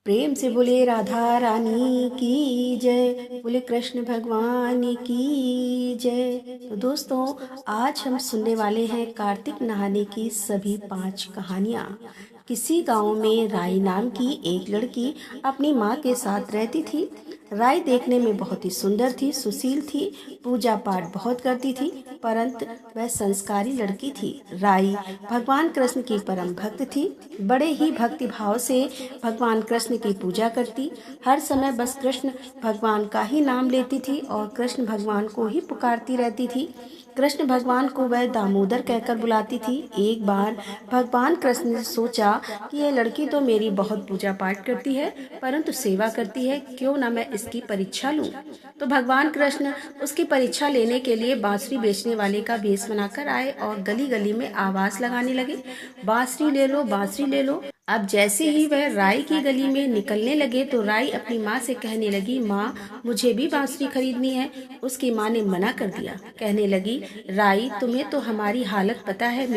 प्रेम से बोले राधा रानी की जय, बोले कृष्ण भगवान की जय। तो दोस्तों, आज हम सुनने वाले हैं कार्तिक नहाने की सभी 5 कहानियाँ। किसी गांव में राई नाम की एक लड़की अपनी माँ के साथ रहती थी। राई देखने में बहुत ही सुंदर थी, सुशील थी, पूजा पाठ बहुत करती थी, परंतु वह संस्कारी लड़की थी। राई भगवान कृष्ण की परम भक्त थी। बड़े ही भक्ति भाव से भगवान कृष्ण की पूजा करती, हर समय बस कृष्ण भगवान का ही नाम लेती थी और कृष्ण भगवान को ही पुकारती रहती थी। कृष्ण भगवान को वह दामोदर कहकर बुलाती थी। एक बार भगवान कृष्ण ने सोचा कि यह लड़की तो मेरी बहुत पूजा पाठ करती है, परंतु सेवा करती है, क्यों ना मैं इसकी परीक्षा लूं। तो भगवान कृष्ण उसकी परीक्षा लेने के लिए बांसुरी बेचने वाले का भेष बनाकर आए और गली गली में आवाज लगाने लगे, बांसुरी ले लो, बांसुरी ले लो। अब जैसे ही वह राई की गली में निकलने लगे तो राई अपनी माँ से कहने लगी, माँ मुझे भी बांसुरी खरीदनी है। उसकी माँ ने मना कर दिया, कहने लगी, राई तुम्हें तो हमारी हालत पता है,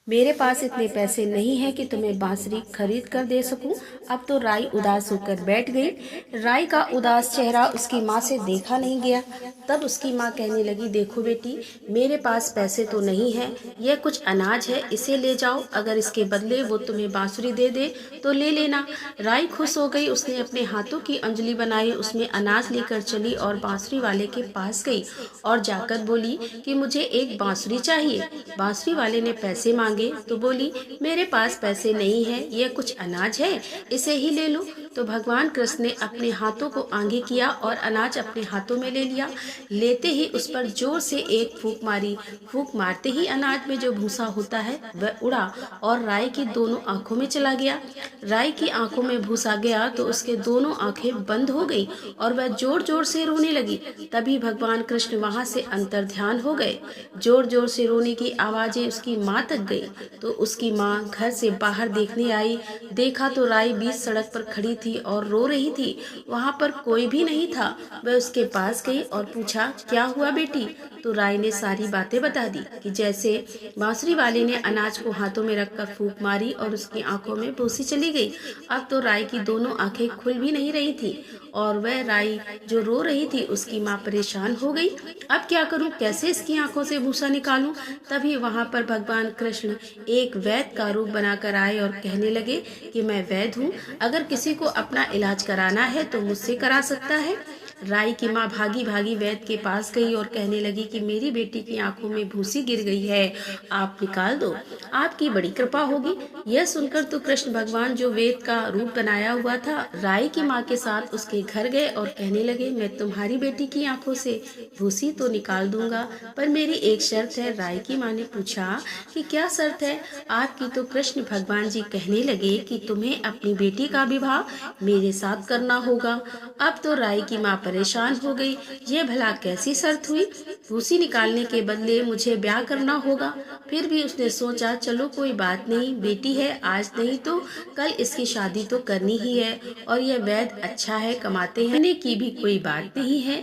मेरे पास इतने पैसे नहीं हैं कि तुम्हें बांसुरी खरीद कर दे सकूं। अब तो राई उदास होकर बैठ गई। राई का उदास चेहरा उसकी माँ से देखा नहीं गया। तब उसकी माँ कहने लगी, देखो बेटी, मेरे पास पैसे तो नहीं है, यह कुछ अनाज है, इसे ले जाओ, अगर इसके बदले वो तुम्हें बांसुरी दे दे तो ले लेना। राई खुश हो गई, उसने अपने हाथों की अंजलि बनाई, उसमें अनाज लेकर चली और बांसुरी वाले के पास गई और जाकर बोली कि मुझे एक बांसुरी चाहिए। बांसुरी वाले ने पैसे मांगे तो बोली, मेरे पास पैसे नहीं है, यह कुछ अनाज है, इसे ही ले लो। तो भगवान कृष्ण ने अपने हाथों को आगे किया और अनाज अपने हाथों में ले लिया। लेते ही उस पर जोर से एक फूंक मारी। फूंक मारते ही अनाज में जो भूसा होता है वह उड़ा और राई की दोनों आंखों में चला गया। राई की आंखों में भूसा गया तो उसके दोनों आंखें बंद हो गई और वह जोर जोर से रोने लगी। तभी भगवान कृष्ण वहां से अंतर्ध्यान हो गए। जोर जोर से रोने की आवाजें उसकी माँ तक गई तो उसकी माँ घर से बाहर देखने आई। देखा तो राई बीच सड़क पर खड़ी थी और रो रही थी। वहां पर कोई भी नहीं था। वह उसके पास गई और पूछा, क्या हुआ बेटी। तो राई ने सारी बातें बता दी कि जैसे बांसुरी वाले ने अनाज को हाथों में रखकर फूंक मारी और उसकी आंखों में भूसी चली गई। अब तो राई की दोनों आंखें खुल भी नहीं रही थी और वह राई जो रो रही थी उसकी माँ परेशान हो गई। अब क्या करूं, कैसे इसकी आंखों से भूसा निकालूं। तभी वहां पर भगवान कृष्ण एक वैद्य का रूप बनाकर आए और कहने लगे कि मैं वैद्य हूँ, अगर किसी को अपना इलाज कराना है तो मुझसे करा सकता है। राई की माँ भागी भागी वैद्य के पास गई और कहने लगी कि मेरी बेटी की आंखों में भूसी गिर गई है, आप निकाल दो, आपकी बड़ी कृपा होगी। यह सुनकर तो कृष्ण भगवान जो वेद का रूप बनाया हुआ था राई की माँ के साथ उसके घर गए और कहने लगे, मैं तुम्हारी बेटी की आंखों से भूसी तो निकाल दूंगा, पर मेरी एक शर्त है। राई की माँ ने पूछा कि क्या शर्त है आपकी। तो कृष्ण भगवान जी कहने लगे कि तुम्हें अपनी बेटी का विवाह मेरे साथ करना होगा। अब तो राई की माँ परेशान हो गई, ये भला कैसी शर्त हुई, भूसी निकालने के बदले मुझे ब्याह करना होगा। फिर भी उसने सोचा, चलो कोई बात नहीं, बेटी है, आज नहीं तो कल इसकी शादी तो करनी ही है और यह वैद्य अच्छा है, कमाते हैं, करने की भी कोई बात नहीं है।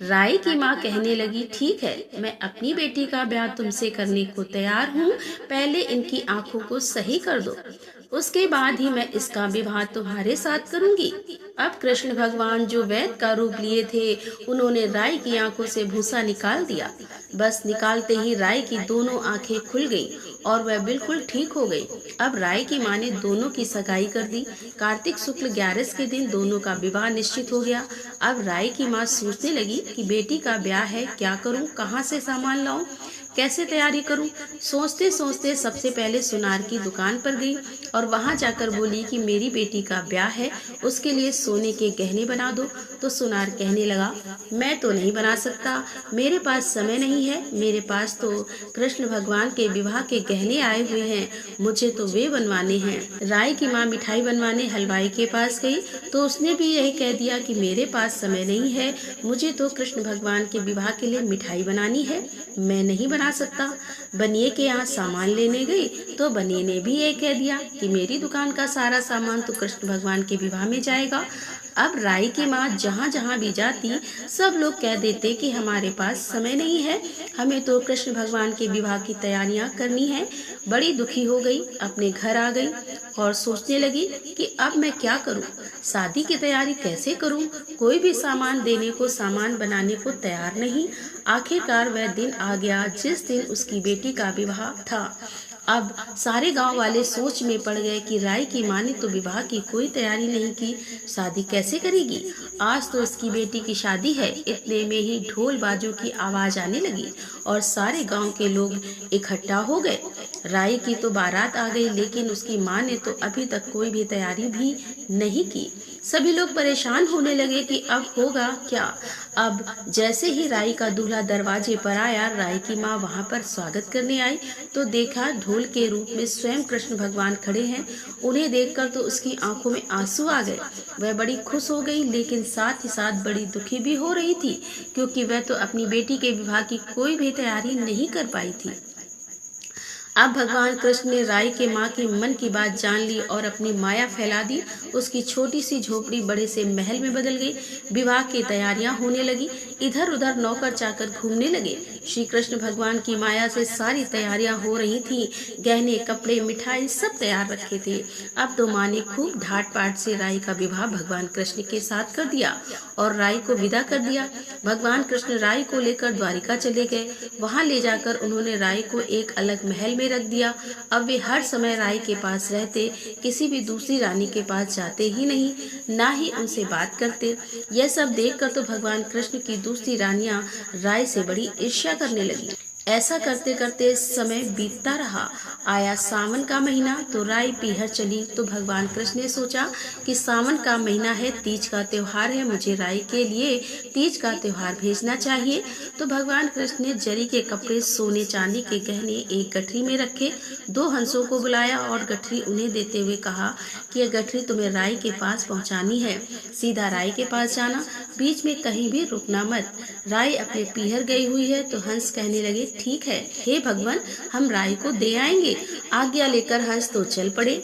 राई की माँ कहने लगी, ठीक है, मैं अपनी बेटी का ब्याह तुमसे करने को तैयार हूँ, पहले इनकी आंखों को सही कर दो, उसके बाद ही मैं इसका विवाह तुम्हारे साथ करूंगी। अब कृष्ण भगवान जो वैद्य का रूप लिए थे उन्होंने राई की आंखों से भूसा निकाल दिया। बस निकालते ही राई की दोनों आंखें खुल गई और वह बिल्कुल ठीक हो गई। अब राई की माँ ने दोनों की सगाई कर दी। कार्तिक शुक्ल 11 के दिन दोनों का विवाह निश्चित हो गया। अब राई की माँ सोचने लगी कि बेटी का ब्याह है, क्या करूं, कहाँ से सामान लाऊं, कैसे तैयारी करूं। सोचते सोचते सबसे पहले सुनार की दुकान पर गई और वहां जाकर बोली कि मेरी बेटी का ब्याह है, उसके लिए सोने के गहने बना दो। तो सुनार कहने लगा, मैं तो नहीं बना सकता, मेरे पास समय नहीं है, मेरे पास तो कृष्ण भगवान के विवाह के गहने आए हुए हैं, मुझे तो वे बनवाने हैं। राई की माँ मिठाई बनवाने हलवाई के पास गई तो उसने भी यही कह दिया कि मेरे पास समय नहीं है, मुझे तो कृष्ण भगवान के विवाह के लिए मिठाई बनानी है, मैं नहीं बना सकता। बनिए के यहाँ सामान लेने गई तो बनिए ने भी ये कह दिया कि मेरी दुकान का सारा सामान तो कृष्ण भगवान के विवाह में जाएगा। अब राई की माँ जहाँ जहाँ भी जाती सब लोग कह देते कि हमारे पास समय नहीं है, हमें तो कृष्ण भगवान के विवाह की तैयारियाँ करनी है। बड़ी दुखी हो गई, अपने घर आ गई और सोचने लगी कि अब मैं क्या करूं, शादी की तैयारी कैसे करूं। कोई भी सामान देने को, सामान बनाने को तैयार नहीं। आखिरकार वह दिन आ गया जिस दिन उसकी बेटी का विवाह था। अब सारे गांव वाले सोच में पड़ गए कि राई की माँ ने तो विवाह की कोई तैयारी नहीं की, शादी कैसे करेगी। आज तो इसकी बेटी की शादी है। इतने में ही ढोल बाजों की आवाज आने लगी और सारे गांव के लोग इकट्ठा हो गए। राई की तो बारात आ गई, लेकिन उसकी माँ ने तो अभी तक कोई भी तैयारी भी नहीं की। सभी लोग परेशान होने लगे कि अब होगा क्या। अब जैसे ही राई का दूल्हा दरवाजे पर आया, राई की माँ वहाँ पर स्वागत करने आई तो देखा ढोल के रूप में स्वयं कृष्ण भगवान खड़े हैं। उन्हें देखकर तो उसकी आंखों में आंसू आ गए। वह बड़ी खुश हो गई, लेकिन साथ ही साथ बड़ी दुखी भी हो रही थी, क्योंकि वह तो अपनी बेटी के विवाह की कोई भी तैयारी नहीं कर पाई थी। अब भगवान कृष्ण ने राई के माँ की मन की बात जान ली और अपनी माया फैला दी। उसकी छोटी सी झोपड़ी बड़े से महल में बदल गई। विवाह की तैयारियां होने लगी। इधर उधर नौकर चाकर घूमने लगे। श्री कृष्ण भगवान की माया से सारी तैयारियां हो रही थी। गहने, कपड़े, मिठाई सब तैयार रखे थे। अब तो माँ ने खूब ढाट पाट से राई का विवाह भगवान कृष्ण के साथ कर दिया और राई को विदा कर दिया। भगवान कृष्ण राई को लेकर द्वारिका चले गए। वहाँ ले जाकर उन्होंने राई को एक अलग महल में रख दिया। अब वे हर समय राई के पास रहते, किसी भी दूसरी रानी के पास जाते ही नहीं, ना ही उनसे बात करते। यह सब देखकर तो भगवान कृष्ण की दूसरी रानियां राई से बड़ी ईर्ष्या करने लगी। ऐसा करते करते समय बीतता रहा। आया सावन का महीना तो राई पीहर चली। तो भगवान कृष्ण ने सोचा कि सावन का महीना है, तीज का त्योहार है, मुझे राई के लिए तीज का त्योहार भेजना चाहिए। तो भगवान कृष्ण ने जरी के कपड़े, सोने चांदी के गहने एक गठरी में रखे। 2 हंसों को बुलाया और गठरी उन्हें देते हुए कहा कि यह गठरी तुम्हें राई के पास पहुंचानी है। सीधा राई के पास जाना, बीच में कहीं भी रुकना मत। राई अपने पीहर गई हुई है तो हंस कहने लगे, ठीक है, हे भगवान, हम राई को दे आएंगे। आज्ञा लेकर हंस तो चल पड़े।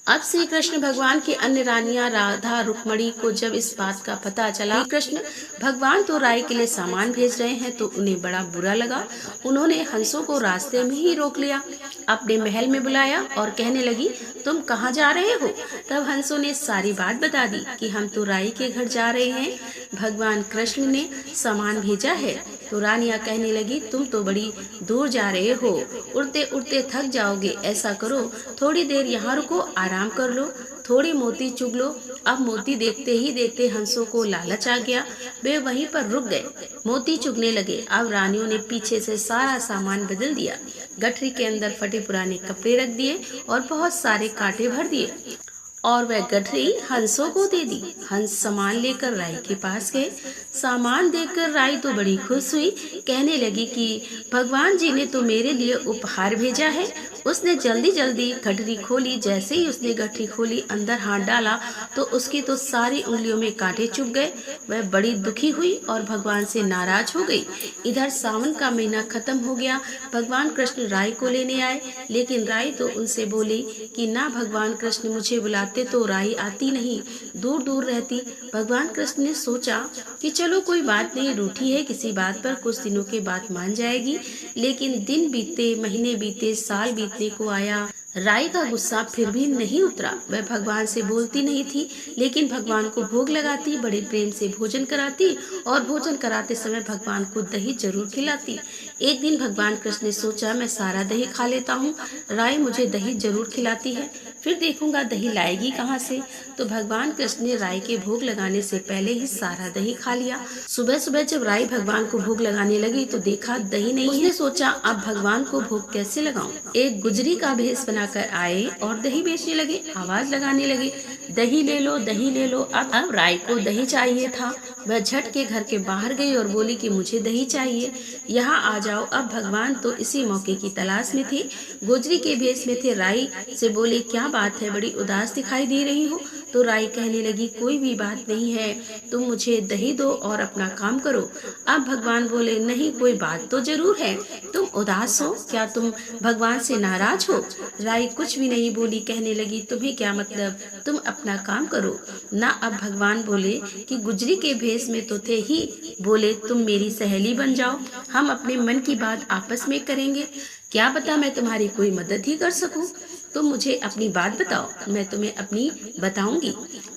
अब श्री कृष्ण भगवान की अन्य रानियां राधा, रुक्मणी को जब इस बात का पता चला कृष्ण भगवान तो राई के लिए सामान भेज रहे हैं, तो उन्हें बड़ा बुरा लगा। उन्होंने हंसों को रास्ते में ही रोक लिया, अपने महल में बुलाया और कहने लगी, तुम कहाँ जा रहे हो। तब हंसों ने सारी बात बता दी कि हम तो राई के घर जा रहे हैं, भगवान कृष्ण ने सामान भेजा है। तो रानियां कहने लगी, तुम तो बड़ी दूर जा रहे हो, उड़ते उड़ते थक जाओगे। ऐसा करो, थोड़ी देर यहाँ रुको, आराम कर लो, थोड़ी मोती चुग लो। अब मोती देखते ही देखते हंसों को लालच आ गया। वे वहीं पर रुक गए, मोती चुगने लगे। अब रानियों ने पीछे से सारा सामान बदल दिया। गठरी के अंदर फटे पुराने कपड़े रख दिए और बहुत सारे कांटे भर दिए और वह गठरी हंसों को दे दी। हंस सामान लेकर राई के पास गए। सामान देखकर राई तो बड़ी खुश हुई, कहने लगी कि भगवान जी ने तो मेरे लिए उपहार भेजा है। उसने जल्दी जल्दी गठरी खोली। जैसे ही उसने गठरी खोली, अंदर हाथ डाला तो उसकी तो सारी उंगलियों में कांटे चुभ गए। वह बड़ी दुखी हुई और भगवान से नाराज हो गई। इधर सावन का महीना खत्म हो गया। भगवान कृष्ण राई को लेने आए, लेकिन राई तो उनसे बोली कि ना भगवान कृष्ण, मुझे बुलाते तो राई आती नहीं, दूर दूर रहती। भगवान कृष्ण ने सोचा कि चलो कोई बात नहीं, रूठी है किसी बात पर, कुछ दिनों के बाद मान जाएगी। लेकिन दिन बीते, महीने बीते, साल बीतने को आया, राई का गुस्सा फिर भी नहीं उतरा। वह भगवान से बोलती नहीं थी, लेकिन भगवान को भोग लगाती, बड़े प्रेम से भोजन कराती और भोजन कराते समय भगवान को दही जरूर खिलाती। एक दिन भगवान कृष्ण ने सोचा, मैं सारा दही खा लेता हूँ, राई मुझे दही जरूर खिलाती है, फिर देखूंगा दही लाएगी कहाँ से। तो भगवान कृष्ण ने राई के भोग लगाने से पहले ही सारा दही खा लिया। सुबह सुबह जब राई भगवान को भोग लगाने लगी तो देखा दही नहीं है। उसने सोचा, अब भगवान को भोग कैसे लगाऊं। एक गुजरी का भेष बनाकर आए और दही बेचने लगे, आवाज लगाने लगे, दही ले लो, दही ले लो। अब राई को दही चाहिए था। वह झट के घर के बाहर गई और बोली कि मुझे दही चाहिए, यहाँ आ जाओ। अब भगवान तो इसी मौके की तलाश में थे, गुजरी के भेष में थे। राई से बोले, क्या बात है, बड़ी उदास दिखाई दे रही हो। तो राई कहने लगी, कोई भी बात नहीं है, तुम मुझे दही दो और अपना काम करो। अब भगवान बोले, नहीं, कोई बात तो जरूर है, तुम उदास हो, क्या तुम भगवान से नाराज हो? राई कुछ भी नहीं बोली, कहने लगी, तुम्हें क्या मतलब, तुम अपना काम करो ना। अब भगवान बोले कि गुजरी के भेष में तो थे ही, बोले तुम मेरी सहेली बन जाओ, हम अपने मन की बात आपस में करेंगे, क्या पता मैं तुम्हारी कोई मदद ही कर सकूं। तुम मुझे अपनी बात बताओ, मैं तुम्हें अपनी बताऊंगी।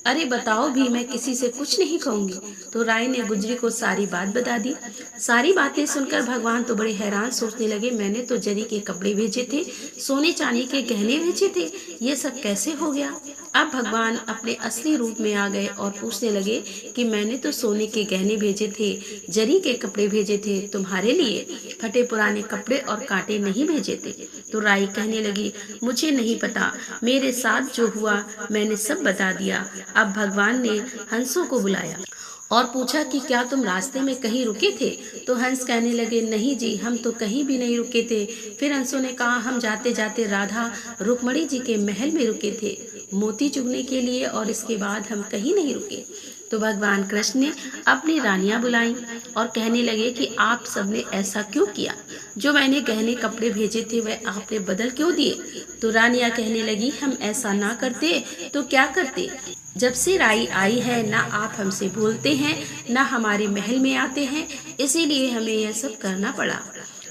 अरे बताओ भी, मैं किसी से कुछ नहीं कहूंगी। तो राय ने गुजरी को सारी बात बता दी। सारी बातें सुनकर भगवान तो बड़े हैरान, सोचने लगे, मैंने तो जरी के कपड़े भेजे थे, सोने चांदी के गहने भेजे थे, ये सब कैसे हो गया? अब भगवान अपने असली रूप में आ गए और पूछने लगे कि मैंने तो सोने के गहने भेजे थे, जरी के कपड़े भेजे थे, तुम्हारे लिए फटे पुराने कपड़े और कांटे नहीं भेजे थे। तो राई कहने लगी, मुझे नहीं पता, मेरे साथ जो हुआ मैंने सब बता दिया। अब भगवान ने हंसों को बुलाया और पूछा कि क्या तुम रास्ते में कहीं रुके थे? तो हंस कहने लगे, नहीं जी, हम तो कहीं भी नहीं रुके थे। फिर हंसों ने कहा, हम जाते जाते राधा रुक्मणी जी के महल में रुके थे मोती चुगने के लिए, और इसके बाद हम कहीं नहीं रुके। तो भगवान कृष्ण ने अपनी रानियां बुलाई और कहने लगे कि आप सबने ऐसा क्यों किया? जो मैंने गहने कपड़े भेजे थे वह आपने बदल क्यों दिए? तो रानियां कहने लगी, हम ऐसा ना करते तो क्या करते? जब से राई आई है, ना आप हमसे बोलते हैं, ना हमारे महल में आते हैं, इसीलिए हमें यह सब करना पड़ा।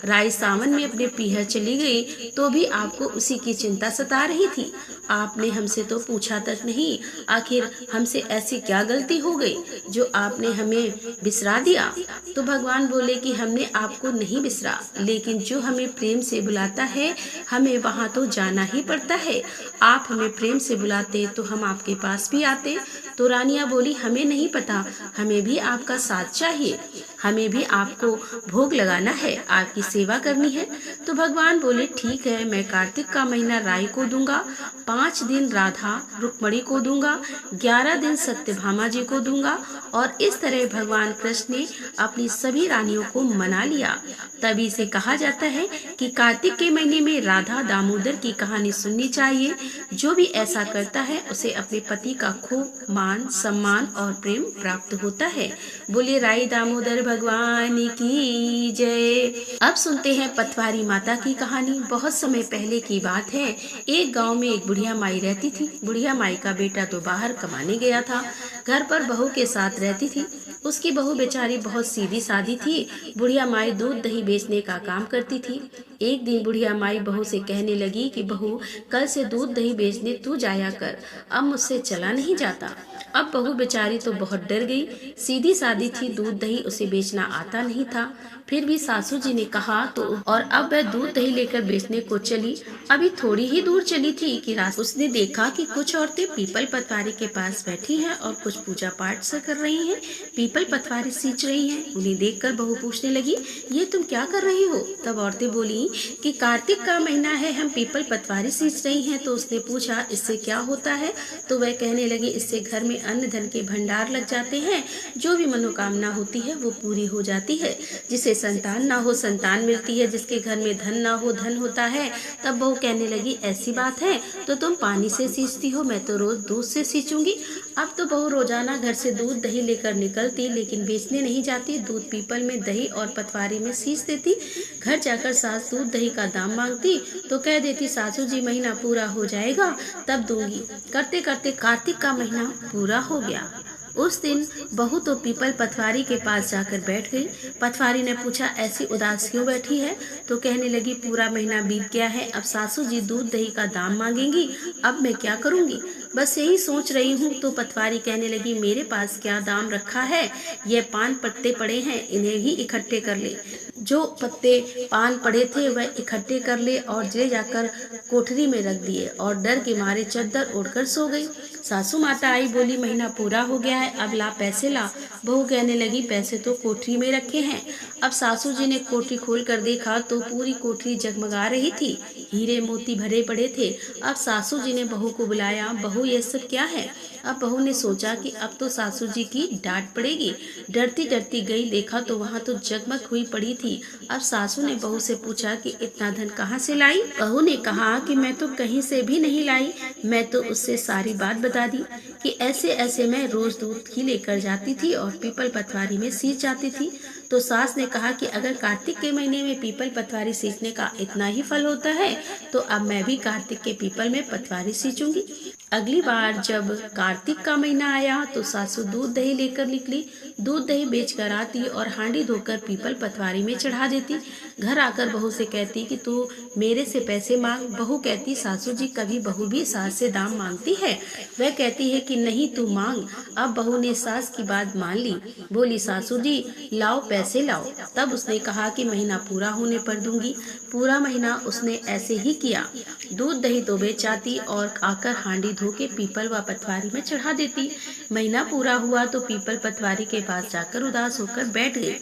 राई सावन में अपने पीहर चली गई तो भी आपको उसी की चिंता सता रही थी। आपने हमसे तो पूछा तक नहीं, आखिर हमसे ऐसी क्या गलती हो गई जो आपने हमें बिसरा दिया? तो भगवान बोले कि हमने आपको नहीं बिसरा, लेकिन जो हमें प्रेम से बुलाता है हमें वहाँ तो जाना ही पड़ता है। आप हमें प्रेम से बुलाते तो हम आपके पास भी आते। तो रानियां बोली, हमें नहीं पता, हमें भी आपका साथ चाहिए, हमें भी आपको भोग लगाना है, आपकी सेवा करनी है। तो भगवान बोले, ठीक है, मैं कार्तिक का महीना राई को दूंगा, 5 दिन राधा रुक्मणी को दूंगा, 11 दिन सत्यभामा जी को दूंगा। और इस तरह भगवान कृष्ण ने अपनी सभी रानियों को मना लिया। तभी से कहा जाता है कि कार्तिक के महीने में राधा दामोदर की कहानी सुननी चाहिए। जो भी ऐसा करता है उसे अपने पति का खूब मान, सम्मान और प्रेम प्राप्त होता है। बोले राई दामोदर भगवान की जय। अब सुनते हैं पतवारी माता की कहानी। बहुत समय पहले की बात है। एक गांव में एक बुढ़िया माई रहती थी। बुढ़िया माई का बेटा तो बाहर कमाने गया था, घर पर बहू के साथ रहती थी। उसकी बहू बेचारी बहुत सीधी सादी थी। बुढ़िया माई दूध दही बेचने का काम करती थी। एक दिन बुढ़िया माई बहू से कहने लगी कि बहू, कल से दूध दही बेचने तू जाया कर, अब मुझसे चला नहीं जाता। अब बहू बेचारी तो बहुत डर गई। सीधी सादी थी, दूध दही उसे बेचना आता नहीं था। फिर भी सासू जी ने कहा तो, और अब वह दूध दही लेकर बेचने को चली। अभी थोड़ी ही दूर चली थी कि उसने देखा कि कुछ औरतें पीपल पतवारी के पास बैठी हैं और कुछ पूजा पाठ से कर रही हैं, पीपल पतवारी सींच रही हैं। उन्हें देखकर बहू पूछने लगी, ये तुम क्या कर रही हो? तब औरतें बोली कि कार्तिक का महीना है, हम पीपल पतवारी सींच रही हैं। तो उसने पूछा, इससे क्या होता है? तो वह कहने लगी, इससे घर में अन्न धन के भंडार लग जाते हैं, जो भी मनोकामना होती है वो पूरी हो जाती है। जिसे संतान ना हो संतान मिलती है, जिसके घर में धन ना हो धन होता है। तब बहू कहने लगी, ऐसी बात है तो तुम पानी से सींचती हो, मैं तो रोज दूध से सींचूंगी। अब तो बहू रोजाना घर से दूध दही लेकर निकलती, लेकिन बेचने नहीं जाती। दूध पीपल में, दही और पतवारी में सींच देती। घर जाकर सास दूध दही का दाम मांगती तो कह देती, सासू जी महीना पूरा हो जाएगा तब दूंगी। करते करते कार्तिक का महीना पूरा हो गया। उस दिन बहू तो पीपल पतवारी के पास जाकर बैठ गई। पतवारी ने पूछा, ऐसी उदास क्यों बैठी है? तो कहने लगी, पूरा महीना बीत गया है, अब सासू जी दूध दही का दाम मांगेंगी, अब मैं क्या करूंगी? बस यही सोच रही हूँ। तो पतवारी कहने लगी, मेरे पास क्या दाम रखा है, ये पान पत्ते पड़े हैं, इन्हें भी इकट्ठे कर ले। जो पत्ते पान पड़े थे वह इकट्ठे कर ले और ले जाकर कोठरी में रख दिए और डर के मारे चद्दर ओढ़कर सो गई। सासू माता आई, बोली, महीना पूरा हो गया है, अब ला पैसे ला। बहू कहने लगी, पैसे तो कोठरी में रखे हैं। अब सासू जी ने कोठरी खोल कर देखा तो पूरी कोठरी जगमगा रही थी, हीरे मोती भरे पड़े थे। अब सासू जी ने बहू को बुलाया, बहू ये सब क्या है? अब बहू ने सोचा कि अब तो सासू जी की डांट पड़ेगी। डरती डरती गई, देखा तो वहाँ तो जगमग हुई पड़ी थी थी। अब सासू ने बहू से पूछा कि इतना धन कहाँ से लाई। बहू ने कहा कि मैं तो कहीं से भी नहीं लाई, मैं तो उससे सारी बात बता दी कि ऐसे ऐसे मैं रोज दूध ही लेकर जाती थी और पीपल पतवारी में सींच जाती थी। तो सास ने कहा कि अगर कार्तिक के महीने में पीपल पतवारी सींचने का इतना ही फल होता है तो अब मैं भी कार्तिक के पीपल में पतवारी सींचूंगी। अगली बार जब कार्तिक का महीना आया तो सासू दूध दही लेकर निकली। दूध दही बेच कर आती और हांडी धोकर पीपल पतवारी में चढ़ा देती। घर आकर बहू से कहती कि तू मेरे से पैसे मांग। बहू कहती, सासू जी कभी बहू भी सास से दाम मांगती है? वह कहती है कि नहीं, तू मांग। अब बहू ने सास की बात मान ली। बोली, सासू जी लाओ पैसे लाओ। तब उसने कहा कि महीना पूरा होने पर दूंगी। पूरा महीना उसने ऐसे ही किया। दूध दही तो बेच आती और आकर हांडी धो के पीपल व पतवारी में चढ़ा देती। महीना पूरा हुआ तो पीपल पतवारी के पास जाकर उदास होकर बैठ गई।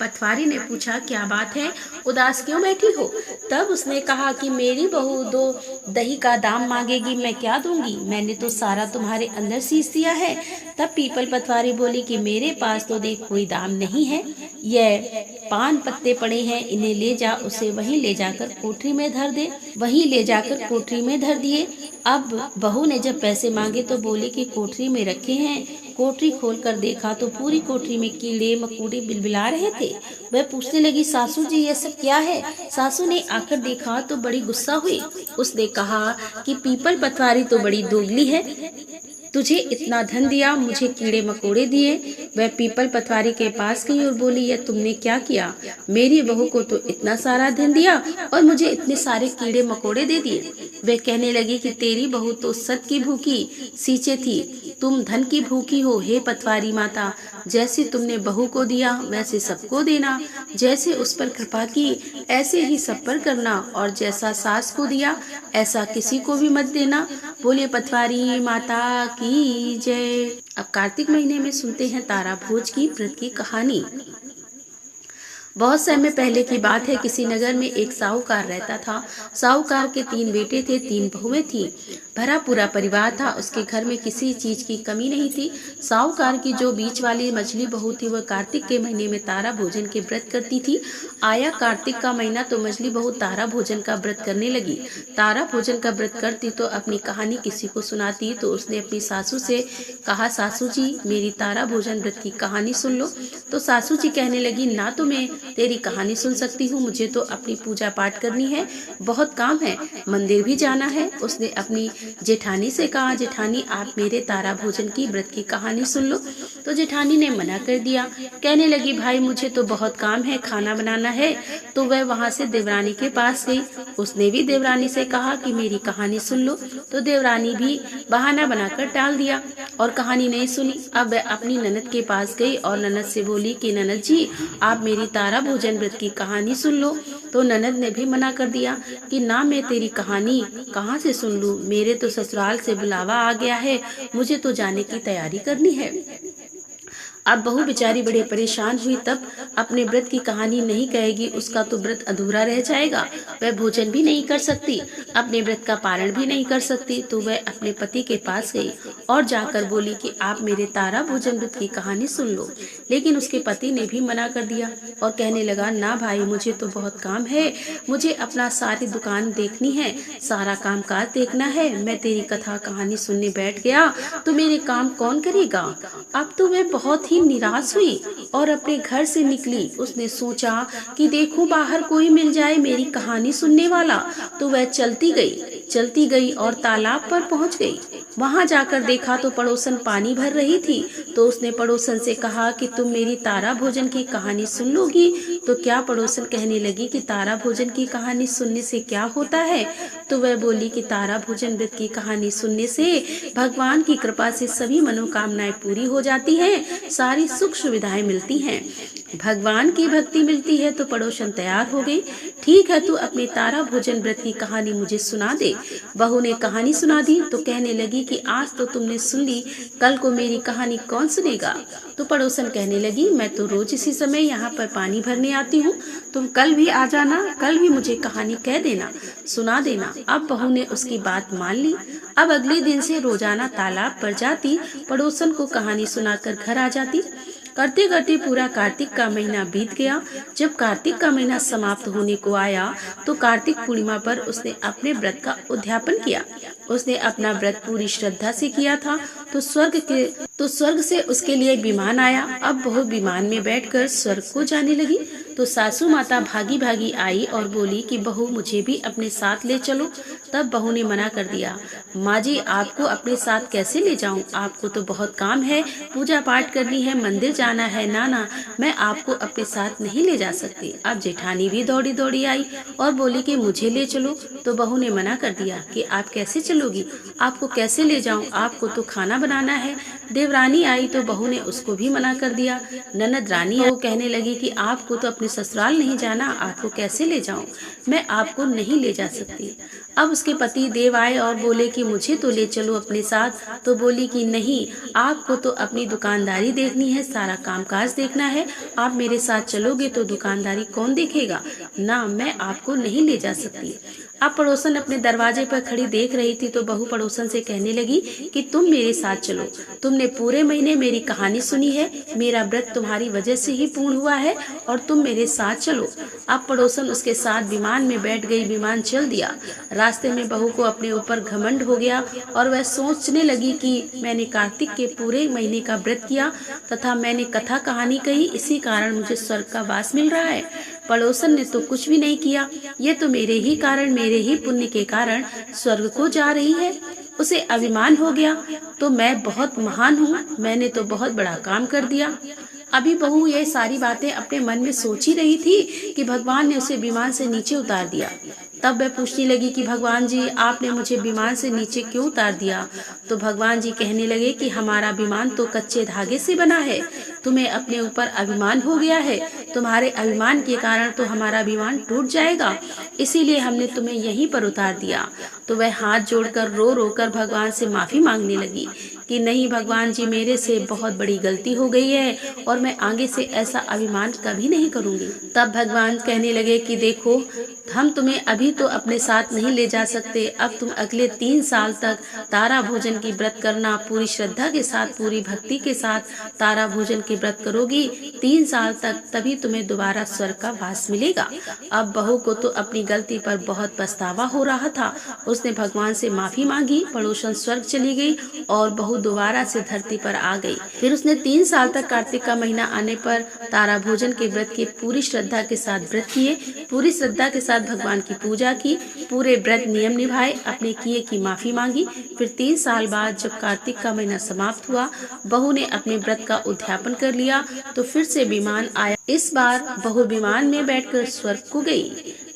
पतवारी ने पूछा, क्या बात है, उदास क्यों बैठी हो? तब उसने कहा कि मेरी बहू दो दही का दाम मांगेगी, मैं क्या दूंगी? मैंने तो सारा तुम्हारे अंदर सींच दिया है। तब पीपल पतवारी बोली कि मेरे पास तो देख कोई दाम नहीं है, यह पान पत्ते पड़े हैं, इन्हें ले जा। उसे वहीं ले जाकर कोठरी में धर दे। वहीं ले जाकर कोठरी में धर दिए। अब बहू ने जब पैसे मांगे तो बोली कि कोठरी में रखे हैं। कोठरी खोलकर देखा तो पूरी कोठरी में कीड़े मकोड़े बिलबिला रहे थे। वह पूछने लगी, सासू जी ये सब क्या है? सासू ने आकर देखा तो बड़ी गुस्सा हुई। उसने कहा कि पीपल पतवारी तो बड़ी दोगली है, तुझे इतना धन दिया, मुझे कीड़े मकोड़े दिए। वह पीपल पतवारी के पास गई और बोली, यह तुमने क्या किया? मेरी बहू को तो इतना सारा धन दिया और मुझे इतने सारे कीड़े मकोड़े दे दिए। वह कहने लगी कि तेरी बहू तो सत की भूखी सींचे थी, तुम धन की भूखी हो। हे पतवारी माता, जैसे तुमने बहू को दिया वैसे सबको देना, जैसे उस पर कृपा की ऐसे ही सब पर करना, और जैसा सास को दिया ऐसा किसी को भी मत देना। बोले पतवारी माता की जय। अब कार्तिक महीने में सुनते हैं तारा भोज की व्रत की कहानी। बहुत समय पहले की बात है। किसी नगर में एक साहूकार रहता था। साहूकार के 3 बेटे थे, 3 बहुएं थी। भरा पूरा परिवार था। उसके घर में किसी चीज की कमी नहीं थी। साहूकार की जो बीच वाली मछली बहू थी वह कार्तिक के महीने में तारा भोजन के व्रत करती थी। आया कार्तिक का महीना तो मछली बहू तारा भोजन का व्रत करने लगी। तारा भोजन का व्रत करती तो अपनी कहानी किसी को सुनाती। तो उसने अपनी सासू से कहा, सासू जी मेरी तारा भोजन व्रत की कहानी सुन लो। तो सासू जी कहने लगी, ना तो मैं तेरी कहानी सुन सकती हूँ, मुझे तो अपनी पूजा पाठ करनी है, बहुत काम है, मंदिर भी जाना है। उसने अपनी जेठानी से कहा, जेठानी आप मेरे तारा भोजन की व्रत की कहानी सुन लो। तो जेठानी ने मना कर दिया। कहने लगी, भाई मुझे तो बहुत काम है, खाना बनाना है। तो वह वहाँ से देवरानी के पास गई। उसने भी देवरानी से कहा कि मेरी कहानी सुन लो। तो देवरानी भी बहाना बनाकर टाल दिया और कहानी नहीं सुनी। अब वह अपनी ननद के पास गई और ननद से बोली कि ननद जी आप मेरी तारा भोजन व्रत की कहानी सुन लो। तो ननद ने भी मना कर दिया कि ना, मैं तेरी कहानी कहाँ से सुन लूं, मेरे तो ससुराल से बुलावा आ गया है, मुझे तो जाने की तैयारी करनी है। अब बहू बेचारी बड़े परेशान हुई। तब अपने व्रत की कहानी नहीं कहेगी, उसका तो व्रत अधूरा रह जाएगा। वह भोजन भी नहीं कर सकती, अपने व्रत का पारण भी नहीं कर सकती। तो वह अपने पति के पास गई और जाकर बोली कि आप मेरे तारा भोजन व्रत की कहानी सुन लो। लेकिन उसके पति ने भी मना कर दिया और कहने लगा, ना भाई मुझे तो बहुत काम है, मुझे अपना सारी दुकान देखनी है, सारा काम काज देखना है। मैं तेरी कथा कहानी सुनने बैठ गया तो मेरे काम कौन करेगा। अब तो मैं बहुत निराश हुई और अपने घर से निकली। उसने सोचा कि देखो बाहर कोई मिल जाए मेरी कहानी सुनने वाला। तो वह चलती गई और तालाब पर पहुंच गई। वहां जाकर देखा तो पड़ोसन पानी भर रही थी। तो उसने पड़ोसन से कहा कि तुम मेरी तारा भोजन की कहानी सुन लोगी। तो क्या पड़ोसन कहने लगी कि तारा भोजन की कहानी सुनने से क्या होता है। तो वह बोली कि तारा भोजन व्रत की कहानी सुनने से भगवान की कृपा से सभी मनोकामनाएं पूरी हो जाती हैं, सारी सुख सुविधाएं मिलती हैं, भगवान की भक्ति मिलती है। तो पड़ोसन तैयार हो गई। ठीक है, तू अपनी तारा भोजन व्रत की कहानी मुझे सुना दे। बहू ने कहानी सुना दी तो कहने लगी कि आज तो तुमने सुन ली, कल को मेरी कहानी कौन सुनेगा। तो पड़ोसन कहने लगी, मैं तो रोज इसी समय यहाँ पर पानी भरने आती हूँ, तुम कल भी आ जाना, कल भी मुझे कहानी कह देना, सुना देना। अब बहू ने उसकी बात मान ली। अब अगले दिन से रोजाना तालाब पर जाती, पड़ोसन को कहानी सुनाकर घर आ जाती। करते करते पूरा कार्तिक का महीना बीत गया। जब कार्तिक का महीना समाप्त होने को आया तो कार्तिक पूर्णिमा पर उसने अपने व्रत का उद्यापन किया। उसने अपना व्रत पूरी श्रद्धा से किया था। तो स्वर्ग से उसके लिए विमान आया। अब बहू विमान में बैठकर स्वर्ग को जाने लगी। तो सासू माता भागी भागी आई और बोली कि बहू मुझे भी अपने साथ ले चलो। तब बहू ने मना कर दिया, माँ जी आपको अपने साथ कैसे ले जाऊं? आपको तो बहुत काम है, पूजा पाठ करनी है, मंदिर जाना है। नाना मैं आपको अपने साथ नहीं ले जा सकती। अब जेठानी भी दौड़ी दौड़ी आई और बोली कि मुझे ले चलो। तो बहू ने मना कर दिया कि आप कैसे चलोगी, आपको कैसे ले जाऊं, आपको तो खाना बनाना है। देवरानी आई तो बहू ने उसको भी मना कर दिया। ननद रानी वो कहने लगी कि आपको तो अपने ससुराल नहीं जाना, आपको कैसे ले जाऊं, मैं आपको नहीं ले जा सकती। अब उसके पति देव आए और बोले कि मुझे तो ले चलो अपने साथ। तो बोली कि नहीं, आपको तो अपनी दुकानदारी देखनी है, सारा कामकाज देखना है। आप मेरे साथ चलोगे तो दुकानदारी कौन देखेगा? ना, मैं आपको नहीं ले जा सकती। अब पड़ोसन अपने दरवाजे पर खड़ी देख रही थी तो बहू पड़ोसन से कहने लगी कि तुम मेरे साथ चलो, तुमने पूरे महीने मेरी कहानी सुनी है, मेरा व्रत तुम्हारी वजह से ही पूर्ण हुआ है और तुम मेरे साथ चलो। अब पड़ोसन उसके साथ विमान में बैठ गई। विमान चल दिया। रास्ते में बहू को अपने ऊपर घमंड हो गया और वह सोचने लगी कि मैंने कार्तिक के पूरे महीने का व्रत किया तथा मैंने कथा कहानी कही, इसी कारण मुझे स्वर्ग का वास मिल रहा है। पड़ोसन ने तो कुछ भी नहीं किया, ये तो मेरे ही कारण, मेरे ही पुण्य के कारण स्वर्ग को जा रही है। उसे अभिमान हो गया तो मैं बहुत महान हूँ, मैंने तो बहुत बड़ा काम कर दिया। अभी बहू ये सारी बातें अपने मन में सोच ही रही थी कि भगवान ने उसे विमान से नीचे उतार दिया। तब वह पूछने लगी कि भगवान जी आपने मुझे विमान से नीचे क्यों उतार दिया? तो भगवान जी कहने लगे कि हमारा विमान तो कच्चे धागे से बना है, तुम्हें अपने ऊपर अभिमान हो गया है, तुम्हारे अभिमान के कारण तो हमारा विमान टूट जाएगा, इसीलिए हमने तुम्हें यहीं पर उतार दिया। तो वह हाथ जोड़कर रो रो कर भगवान से माफी मांगने लगी कि नहीं भगवान जी, मेरे से बहुत बड़ी गलती हो गई है और मैं आगे से ऐसा अभिमान कभी नहीं करूंगी। तब भगवान कहने लगे कि देखो, हम तुम्हें अभी तो अपने साथ नहीं ले जा सकते, अब तुम अगले 3 साल तक तारा भोजन की व्रत करना, पूरी श्रद्धा के साथ, पूरी भक्ति के साथ तारा भोजन के व्रत करोगी 3 साल तक, तभी तुम्हें दोबारा स्वर्ग का वास मिलेगा। अब बहू को तो अपनी गलती पर बहुत पछतावा हो रहा था। उसने भगवान से माफी मांगी, पड़ोसन स्वर्ग चली गई और बहू दोबारा से धरती पर आ गई। फिर उसने 3 साल तक कार्तिक का महीना आने पर तारा भोजन के व्रत के पूरी श्रद्धा के साथ व्रत किए, पूरी श्रद्धा के साथ भगवान की पूजा की, पूरे व्रत नियम निभाए, अपने किए की माफी मांगी। फिर 3 साल बाद जब कार्तिक का महीना समाप्त हुआ, बहू ने अपने व्रत का उद्यापन कर लिया तो फिर से विमान आया। इस बार बहू विमान में बैठकर स्वर्ग को गई।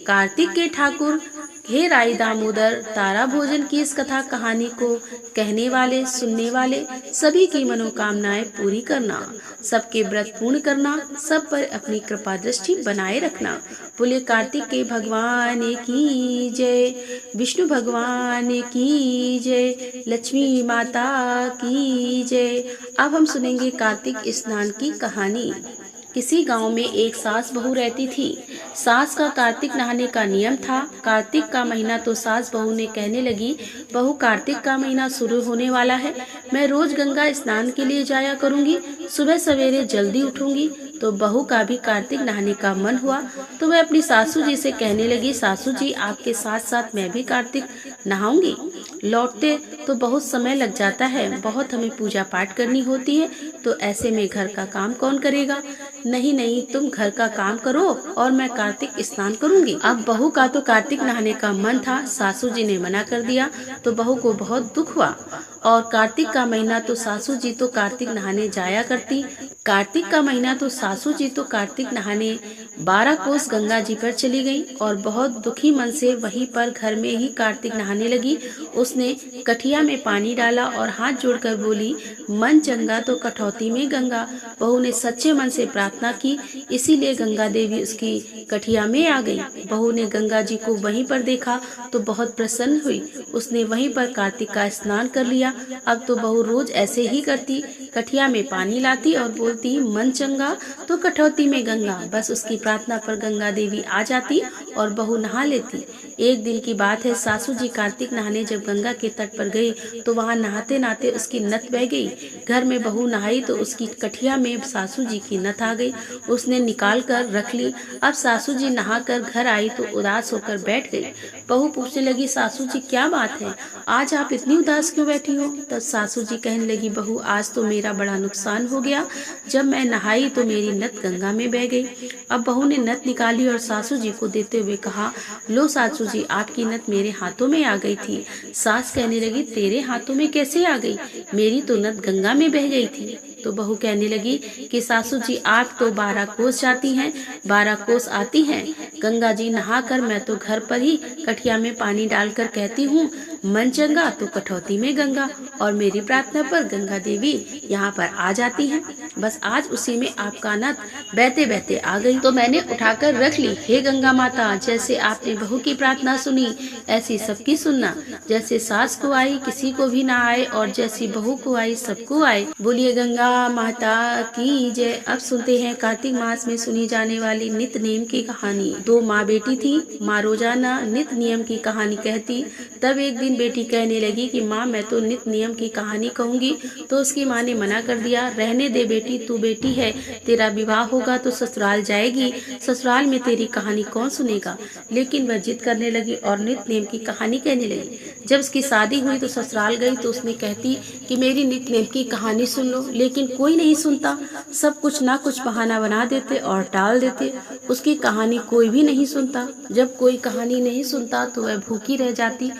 कार्तिक के ठाकुर हे राई दामोदर, तारा भोजन की इस कथा कहानी को कहने वाले, सुनने वाले सभी की मनोकामनाएं पूरी करना, सबके व्रत पूर्ण करना, सब पर अपनी कृपा दृष्टि बनाए रखना। बोले कार्तिक के भगवान की जय, विष्णु भगवान की जय, लक्ष्मी माता की जय। अब हम सुनेंगे कार्तिक स्नान की कहानी। किसी गांव में एक सास बहू रहती थी। सास का कार्तिक नहाने का नियम था। कार्तिक का महीना तो सास बहू ने कहने लगी, बहू कार्तिक का महीना शुरू होने वाला है, मैं रोज गंगा स्नान के लिए जाया करूंगी, सुबह सवेरे जल्दी उठूंगी। तो बहू का भी कार्तिक नहाने का मन हुआ तो वह अपनी सासू जी से कहने लगी, सासू जी आपके साथ साथ मैं भी कार्तिक नहाऊंगी। लौटते तो बहुत समय लग जाता है, बहुत हमें पूजा पाठ करनी होती है, तो ऐसे में घर का काम कौन करेगा? नहीं नहीं, तुम घर का काम करो और मैं कार्तिक स्नान करूंगी। अब बहू का तो कार्तिक नहाने का मन था, सासू जी ने मना कर दिया तो बहू को बहुत दुख हुआ। और कार्तिक का महीना तो सासू जी तो कार्तिक नहाने जाया करती। कार्तिक का महीना तो सासू जी तो कार्तिक नहाने 12 कोस गंगा जी पर चली गई और बहुत दुखी मन से वहीं पर घर में ही कार्तिक नहाने लगी। उसने कठिया में पानी डाला और हाथ जोड़कर बोली, मन चंगा तो कठौती में गंगा। बहू ने सच्चे मन से प्रार्थना की, इसीलिए गंगा देवी उसकी कठिया में आ गई। बहू ने गंगा जी को वहीं पर देखा तो बहुत प्रसन्न हुई। उसने वहीं पर कार्तिक का स्नान कर लिया। अब तो बहू रोज ऐसे ही करती, कठिया में पानी लाती और बोलती मन चंगा तो कठौती में गंगा। बस उसकी प्रार्थना पर गंगा देवी आ जाती और बहू नहा लेती। एक दिन की बात है, सासू जी कार्तिक नहाने जब गंगा के तट पर गई तो वहां नहाते नहाते उसकी नथ बह गई। घर में बहू नहाई तो उसकी कठिया में सासू जी की नथ आ गई। उसने निकाल कर रख ली। अब सासू जी नहाकर घर आई तो उदास होकर बैठ गई। बहू पूछने लगी, सासू जी क्या बात है, आज आप इतनी उदास क्यों बैठी हो? तब सासू जी कहने लगी, बहू आज तो मेरा बड़ा नुकसान हो गया। जब मैं नहाई तो मेरी नथ गंगा में बह गई। अब बहू ने नथ निकाली और सासू जी को देते हुए कहा, लो सासू जी, आपकी नथ मेरे हाथों में आ गई थी। सास कहने लगी, तेरे हाथों में कैसे आ गई? मेरी तो नथ गंगा में बह गई थी। तो बहू कहने लगी कि सासू जी आप तो 12 कोस जाती हैं, 12 कोस आती हैं। गंगा जी नहाकर मैं तो घर पर ही कठिया में पानी डालकर कहती हूँ मन चंगा तो कठौती में गंगा, और मेरी प्रार्थना पर गंगा देवी यहाँ पर आ जाती हैं। बस आज उसी में आपका नथ बहते बहते आ गई तो मैंने उठाकर रख ली। हे गंगा माता, जैसे आपने बहू की प्रार्थना सुनी ऐसी सबकी सुनना। जैसे सास को आई किसी को भी ना आए, और जैसी बहू को आई सबको आए। बोलिए गंगा माता की जय। अब सुनते हैं कार्तिक मास में सुनी जाने वाली नित नेम की कहानी। दो माँ बेटी थी। माँ रोजाना नित नियम की कहानी कहती। तब एक दिन बेटी कहने लगी कि माँ मैं तो नित नियम की कहानी कहूँगी। तो उसकी माँ ने मना कर दिया, रहने दे बेटी, तू बेटी है, तेरा विवाह होगा तो ससुराल जाएगी, ससुराल में तेरी कहानी कौन सुनेगा। लेकिन वह जिद करने लगी और नित नेम की कहानी कहने लगी। जब उसकी शादी हुई तो ससुराल गई तो उसने कहती कि मेरी नित नेम की कहानी सुन लो, लेकिन कोई नहीं सुनता। सब कुछ ना कुछ बहाना बना देते और टाल देते। उसकी कहानी कोई भी नहीं सुनता। जब कोई कहानी नहीं सुनता तो वह भूखी रह जाती,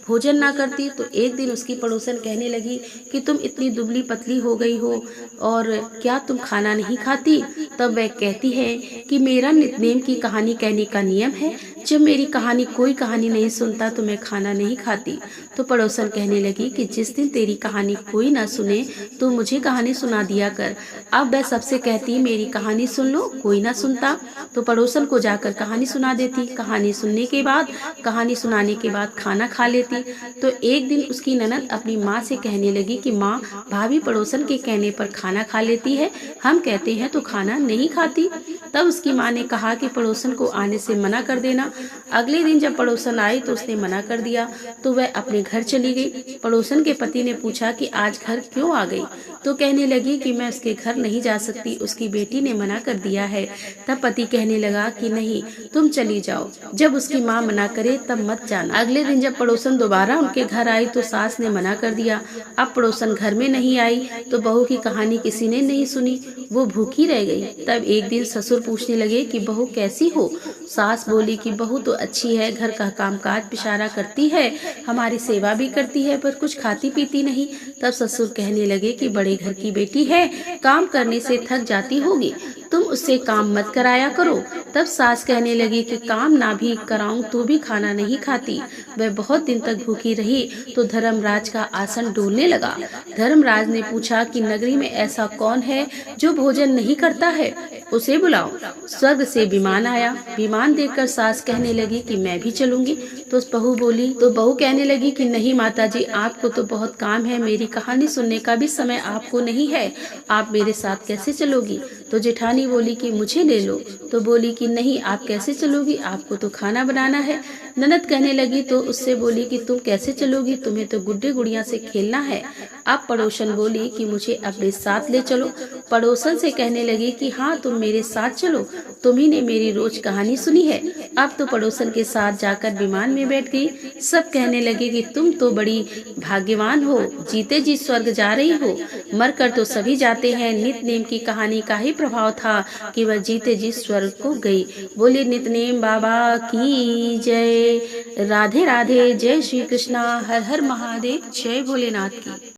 भोजन ना करती। तो एक दिन उसकी पड़ोसन कहने लगी कि तुम इतनी दुबली पतली हो गई हो और क्या तुम खाना नहीं खाती? तब वह कहती है कि मेरा नित्य की कहानी कहने का नियम है, जब मेरी कोई कहानी नहीं सुनता तो मैं खाना नहीं खाती। तो पड़ोसन कहने लगी कि जिस दिन तेरी कहानी कोई ना सुने तो मुझे कहानी सुना दिया कर। अब वह सबसे कहती मेरी कहानी सुन लो, कोई ना सुनता तो पड़ोसन को जाकर कहानी सुना देती। कहानी सुनाने के बाद खाना खा लेती। तो एक दिन उसकी ननद अपनी माँ से कहने लगी कि माँ, भाभी पड़ोसन के कहने पर खाना खा लेती है, हम कहते हैं तो खाना नहीं खाती। तब उसकी माँ ने कहा कि पड़ोसन को आने से मना कर देना। अगले दिन जब पड़ोसन आई तो उसने मना कर दिया तो वह अपने घर चली गई। पड़ोसन के पति ने पूछा कि आज घर क्यों आ गई? तो कहने लगी कि मैं उसके घर नहीं जा सकती, उसकी बेटी ने मना कर दिया है। तब पति कहने लगा कि नहीं, तुम चली जाओ, जब उसकी माँ मना करे तब मत जाना। अगले दिन जब पड़ोसन दोबारा उनके घर आई तो सास ने मना कर दिया। अब पड़ोसन घर में नहीं आई तो बहू की कहानी किसी ने नहीं सुनी, वो भूखी रह गई। तब एक दिन ससुर पूछने लगे कि बहू कैसी हो? सास बोली कि बहू तो अच्छी है, घर का कामकाज पिशारा करती है, हमारी सेवा भी करती है, पर कुछ खाती पीती नहीं। तब ससुर कहने लगे कि बड़े घर की बेटी है, काम करने से थक जाती होगी, तुम उससे काम मत कराया करो। तब सास कहने लगी कि काम ना भी कराऊं तो भी खाना नहीं खाती। वह बहुत दिन तक भूखी रही तो धर्मराज का आसन डोलने लगा। धर्मराज ने पूछा कि नगरी में ऐसा कौन है जो भोजन नहीं करता है, उसे बुलाओ। स्वर्ग से विमान आया। विमान देखकर सास कहने लगी कि मैं भी चलूंगी। तो बहू कहने लगी कि नहीं माता जी, आपको तो बहुत काम है, मेरी कहानी सुनने का भी समय आपको नहीं है, आप मेरे साथ कैसे चलोगी? तो जेठानी बोली कि मुझे ले लो। तो बोली कि नहीं, आप कैसे चलोगी, आपको तो खाना बनाना है। ननद कहने लगी तो उससे बोली कि तुम कैसे चलोगी, तुम्हें तो गुड्डे गुड़िया से खेलना है। अब पड़ोसन बोली कि मुझे अपने साथ ले चलो। पड़ोसन से कहने लगी कि हाँ, तुम मेरे साथ चलो, तुम्ही ने मेरी रोज कहानी सुनी है। अब तो पड़ोसन के साथ जाकर विमान में बैठ गई। सब कहने लगे कि तुम तो बड़ी भाग्यवान हो, जीते जी स्वर्ग जा रही हो। मरकर तो सभी जाते हैं, नित नेम की कहानी का ही प्रभाव था कि वह जीते जी स्वर्ग को गई। बोले नितनेम बाबा की जय। राधे राधे। जय श्री कृष्णा। हर हर महादेव। जय भोलेनाथ की।